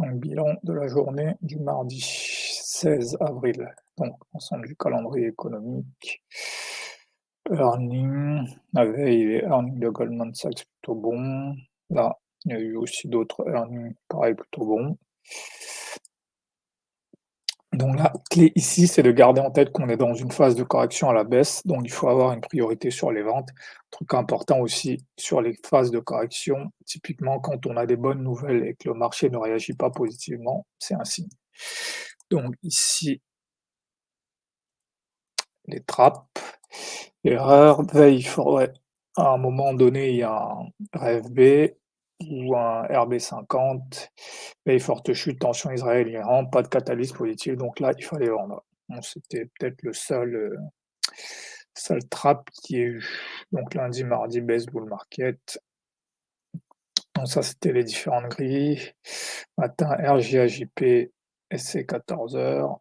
Donc bilan de la journée du mardi 16 avril. Donc ensemble du calendrier économique. Earnings, la veille, les earnings de Goldman Sachs plutôt bons. Là, il y a eu aussi d'autres earnings, pareil, plutôt bons. Donc la clé ici, c'est de garder en tête qu'on est dans une phase de correction à la baisse, donc il faut avoir une priorité sur les ventes. Truc important aussi sur les phases de correction, typiquement quand on a des bonnes nouvelles et que le marché ne réagit pas positivement, c'est un signe. Donc ici, les trappes, erreur, veille, il faudrait à un moment donné, il y a un RFB ou un RB50, veille forte chute, tension Israël-Iran, pas de catalyse positive, donc là, il fallait vendre. Bon, c'était peut-être le seul trap qui est eu. Donc lundi, mardi, baisse bull market. Donc ça, c'était les différentes grilles. Matin, RJAJP, SC 14 h.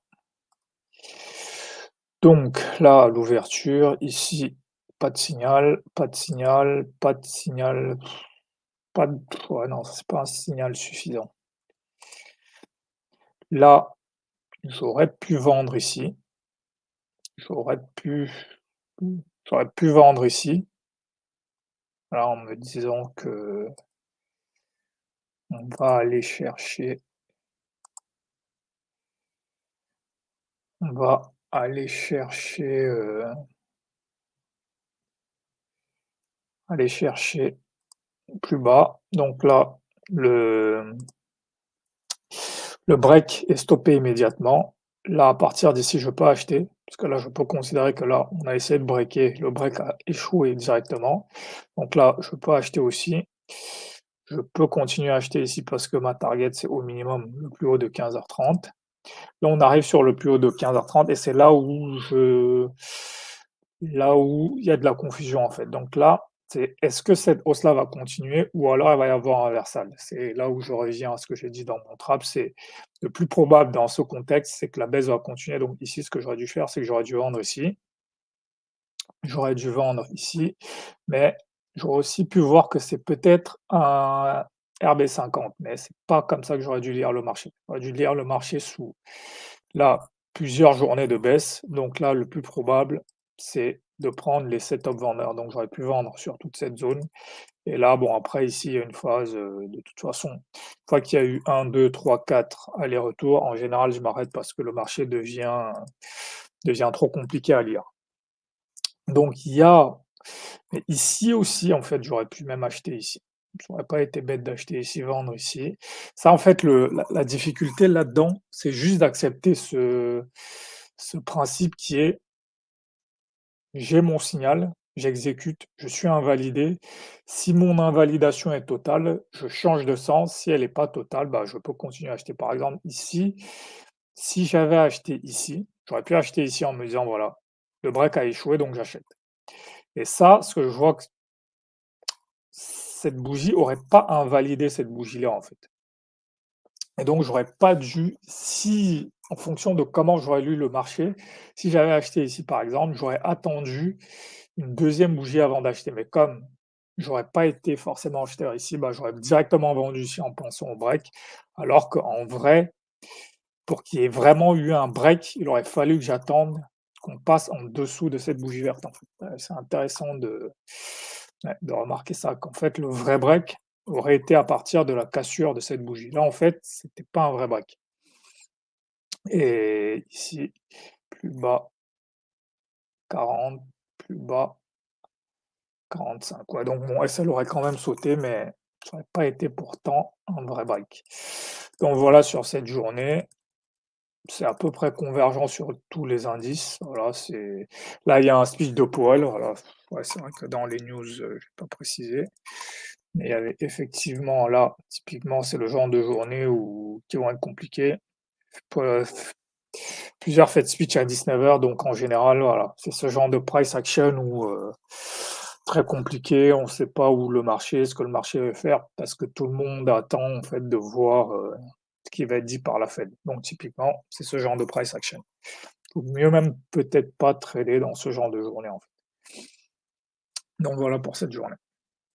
Donc là, l'ouverture, ici, pas de signal, pas de signal, pas de signal, pas de... Ouais, non, c'est pas un signal suffisant. Là, j'aurais pu vendre ici. J'aurais pu vendre ici. Là, en me disant que on va aller chercher on va aller chercher, plus bas. Donc là, le break est stoppé immédiatement. Là, à partir d'ici, je peux acheter, parce que là, je peux considérer que là, on a essayé de breaker, le break a échoué directement. Donc là, je peux acheter aussi. Je peux continuer à acheter ici parce que ma target, c'est au minimum le plus haut de 15h30. Là, on arrive sur le plus haut de 15h30 et c'est là où il y a de la confusion, en fait. Donc là, c'est est-ce que cette hausse-là va continuer ou alors il va y avoir un reversal? C'est là où je reviens à ce que j'ai dit dans mon trap, c'est le plus probable dans ce contexte, c'est que la baisse va continuer. Donc ici, ce que j'aurais dû faire, c'est que j'aurais dû vendre ici. J'aurais dû vendre ici, mais j'aurais aussi pu voir que c'est peut-être un RB50, mais c'est pas comme ça que j'aurais dû lire le marché. J'aurais dû lire le marché sous, là, plusieurs journées de baisse. Donc là, le plus probable, c'est de prendre les setup vendeurs. Donc j'aurais pu vendre sur toute cette zone. Et là, bon, après, ici, il y a une phase, de toute façon, une fois qu'il y a eu 1, 2, 3, 4 allers-retours, en général, je m'arrête parce que le marché devient trop compliqué à lire. Donc il y a mais ici aussi, en fait, j'aurais pu même acheter ici. Ça aurait pas été bête d'acheter ici, vendre ici. Ça, en fait, la difficulté là-dedans, c'est juste d'accepter ce principe qui est: j'ai mon signal, j'exécute, je suis invalidé. Si mon invalidation est totale, je change de sens. Si elle est pas totale, bah, je peux continuer à acheter. Par exemple, ici, si j'avais acheté ici, j'aurais pu acheter ici en me disant: «Voilà, le break a échoué, donc j'achète». Et ça, ce que je vois que cette bougie aurait pas invalidé cette bougie-là, en fait. Et donc j'aurais pas dû, si en fonction de comment j'aurais lu le marché, si j'avais acheté ici, par exemple, j'aurais attendu une deuxième bougie avant d'acheter. Mais comme j'aurais pas été forcément acheteur ici, bah, j'aurais directement vendu ici en pensant au break. Alors qu'en vrai, pour qu'il y ait vraiment eu un break, il aurait fallu que j'attende qu'on passe en dessous de cette bougie verte, en fait. C'est intéressant de remarquer ça, qu'en fait, le vrai break aurait été à partir de la cassure de cette bougie. Là, en fait, c'était pas un vrai break. Et ici, plus bas 40, plus bas 45. Ouais, donc mon SL aurait quand même sauté, mais ça aurait pas été pourtant un vrai break. Donc voilà sur cette journée. C'est à peu près convergent sur tous les indices. Voilà, c'est là, il y a un speech de Powell, voilà. Ouais, c'est vrai que dans les news, j'ai pas précisé, mais il y avait effectivement là, typiquement, c'est le genre de journée qui vont être compliquées. P Plusieurs Fed speech à 19h, donc en général, voilà, c'est ce genre de price action où, très compliqué, on ne sait pas où le marché ce que le marché va faire parce que tout le monde attend en fait de voir, ce qui va être dit par la Fed. Donc typiquement, c'est ce genre de price action. Faut mieux même peut-être pas trader dans ce genre de journée, en fait. Donc voilà pour cette journée.